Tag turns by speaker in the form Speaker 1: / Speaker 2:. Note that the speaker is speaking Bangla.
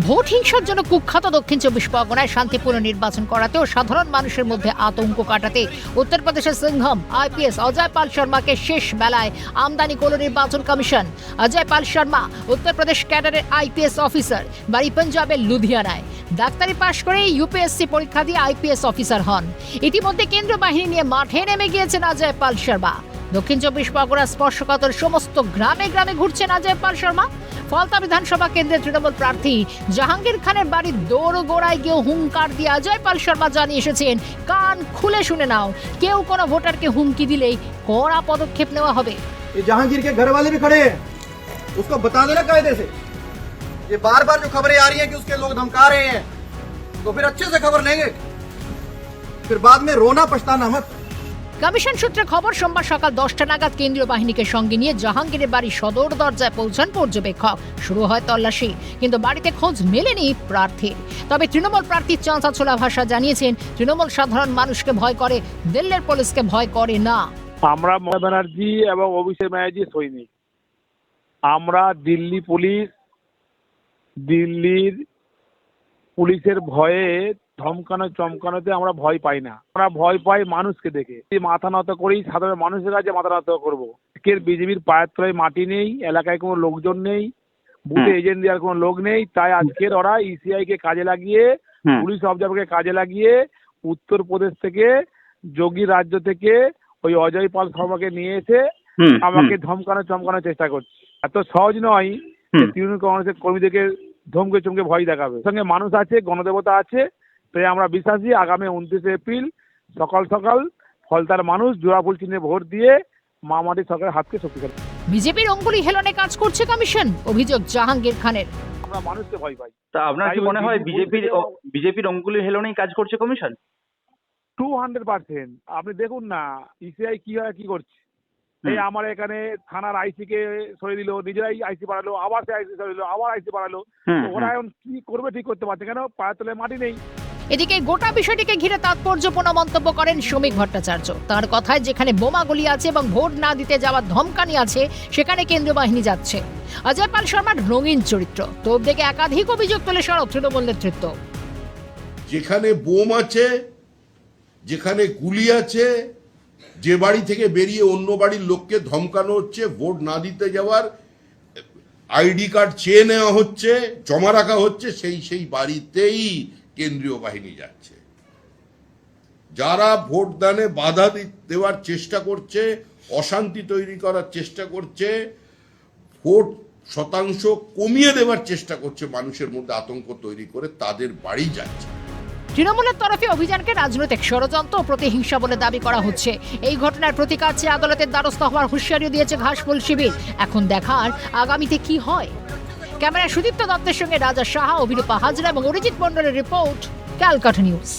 Speaker 1: ভোট হিংসার জন্য কুখ্যাত দক্ষিণ 24 পরগনায় শান্তিপূর্ণ নির্বাচন করাতে ও সাধারণ মানুষের মধ্যে আতঙ্ক কাটাতে উত্তরপ্রদেশের সিংহম আইপিএস অজয় পাল শর্মাকে শেষ বেলায় আমদানি করল নির্বাচন কমিশন। অজয় পাল শর্মা উত্তরপ্রদেশ ক্যাডারের আইপিএস অফিসার, বাড়ি পাঞ্জাবের লুধিয়ানায়। ডাক্তারি পাশ করে ইউপিএসসি পরীক্ষা দিয়ে আইপিএস অফিসার হন। ইতিমধ্যে কেন্দ্রীয় বাহিনী নিয়ে মাঠে নেমে গিয়েছেন অজয় পাল শর্মা। দক্ষিণ 24 পরগনার স্পর্শকাতর সমস্ত গ্রামে গ্রামে ঘুরছেন অজয় পাল শর্মা। ফলতা বিধানসভা কেন্দ্রের তৃণমূল প্রার্থী জাহাঙ্গীর খানের বাড়ির দোরগোড়ায় গিয়ে হুঙ্কার দিয়ে অজয় পাল শর্মা জানিয়ে এসেছেন, কান খুলে শুনে নাও, কেউ কোনো ভোটারকে হুমকি দিলেই কড়া পদক্ষেপ নেওয়া হবে।
Speaker 2: जहांगीर के घर वाले भी खड़े हैं, उसको बता देना कायदे से। ये बार बार जो खबरें आ रही हैं कि उसके लोग धमका रहे हैं, तो फिर अच्छे से खबर लेंगे, फिर बाद में रोना पछताना मत।
Speaker 1: কমিশন সূত্রে খবর, সোমবার সকাল 10টা নাগাদ কেন্দ্রীয় বাহিনীকে সঙ্গে নিয়ে জাহাঙ্গীরের বাড়ির সদর দরজায় পৌঁছান পর্যবেক্ষক। শুরু হয় তল্লাশি, কিন্তু বাড়িতে খোঁজ মেলেনি প্রার্থীর। তবে তৃণমূল প্রার্থী চাঁচা ছোলা ভাষা জানিয়েছেন, তৃণমূল সাধারণ মানুষকে ভয় করে, দিল্লির পুলিশকে ভয় করে না।
Speaker 3: আমরা মমতা ব্যানার্জি এবং অভিষেক ব্যানার্জি সৈনিক। আমরা দিল্লির পুলিশের ভয়ে ধমকানো চমকানোতে আমরা ভয় পাই না। আমরা ভয় পাই মানুষকে দেখে। মাথা নত করেই সাধারণ মানুষের কাছে মাথা নত করবো। বিজেপির পায়ের তলায় মাটি নেই, এলাকায় কোনো লোকজন নেই, বুথে এজেন্ট দেওয়ার কোনো লোক নেই। তাই আজকের ওরা ইসিআই কে কাজে লাগিয়ে, পুলিশ অবজারভারকে কাজে লাগিয়ে উত্তরপ্রদেশ থেকে, যোগী রাজ্য থেকে ওই অজয় পাল শর্মাকে নিয়ে এসে আমাকে ধমকানো চমকানোর চেষ্টা করছে। এত সহজ নয় যে তৃণমূল কংগ্রেসের কর্মীদেরকে ধমকে চমকে ভয় দেখাবে। সঙ্গে মানুষ আছে, গণদেবতা আছে। তাই আমরা বিশ্বাসী আগামী 29 এপ্রিল সকাল সকাল ফলতার মানুষ জোড়াফুল চিহ্নে ভোট দিয়ে মামাটি সরকারের হাতকে শক্তিশালী।
Speaker 1: বিজেপির অঙ্গুলি হেলনে কাজ করছে কমিশন, অভিযোগ জাহাঙ্গীর খানের।
Speaker 3: আমরা মানুষকে ভয় পাই।
Speaker 4: তা আপনার কি মনে হয় বিজেপির অঙ্গুলি হেলনেই কাজ করছে কমিশন?
Speaker 3: 200%। আপনি দেখুন না ইসিআই কি করছে। এই আমার এখানে থানার আইসি কে সরিয়ে দিল, নিজেরাই আইসি বাড়ালো, আবার সে আইসি সরিয়ে দিল, আবার আইসি বাড়ালো। ওরা এখন কি করবে ঠিক করতে পারছে কেন? পায়ের তলায় মাটি নেই।
Speaker 1: এদিকে গোটা বিষয়টিকে ঘিরে তাৎপর্যপূর্ণ মন্তব্য করেন শ্রমিক ভট্টাচার্য। তার কথায়, যেখানে বোমাগুলি আছে এবং ভোট না দিতে যাওয়ার ধমকানি আছে, সেখানে কেন্দ্রীয় বাহিনী যাচ্ছে। অজয় পাল শর্মার রঙিন চরিত্র, তোপ দেখে একাধিক অভিযোগ তুলে সরব তৃণমূল নেতৃত্ব।
Speaker 5: যেখানে বোম আছে, যেখানে গুলি আছে, যে বাড়ি থেকে বেরিয়ে অন্য বাড়ির লোককে ধমকানো হচ্ছে, ভোট না দিতে যাওয়ার আইডি কার্ড চেয়ে নেওয়া হচ্ছে, জমা রাখা হচ্ছে, সেই বাড়িতেই কেন্দ্রীয় বাহিনী যাচ্ছে। যারা ভোটদানে বাধা দেওয়ার চেষ্টা করছে, অশান্তি তৈরি করার চেষ্টা করছে, ভোট শতাংশ কমিয়ে দেওয়ার চেষ্টা করছে, মানুষের মধ্যে আতঙ্ক তৈরি করে, তাদের বাড়ি যাচ্ছে।
Speaker 1: তৃণমূলের তরফে অভিযানকে রাজনৈতিক ষড়যন্ত্র ও প্রতিহিংসা বলে দাবি করা হচ্ছে। এই ঘটনার প্রতিকার চেয়ে আদালতের দ্বারস্থ হওয়ার হুঁশিয়ারিও দিয়েছে ঘাসফুল শিবির। এখন দেখার আগামীতে কি হয়। ক্যামেরায় সুদীপ্ত দত্তের সঙ্গে রাজা সাহা, অভিরূপা হাজরা এবং অরিজিৎ মণ্ডলের রিপোর্ট, ক্যালকাটা নিউজ।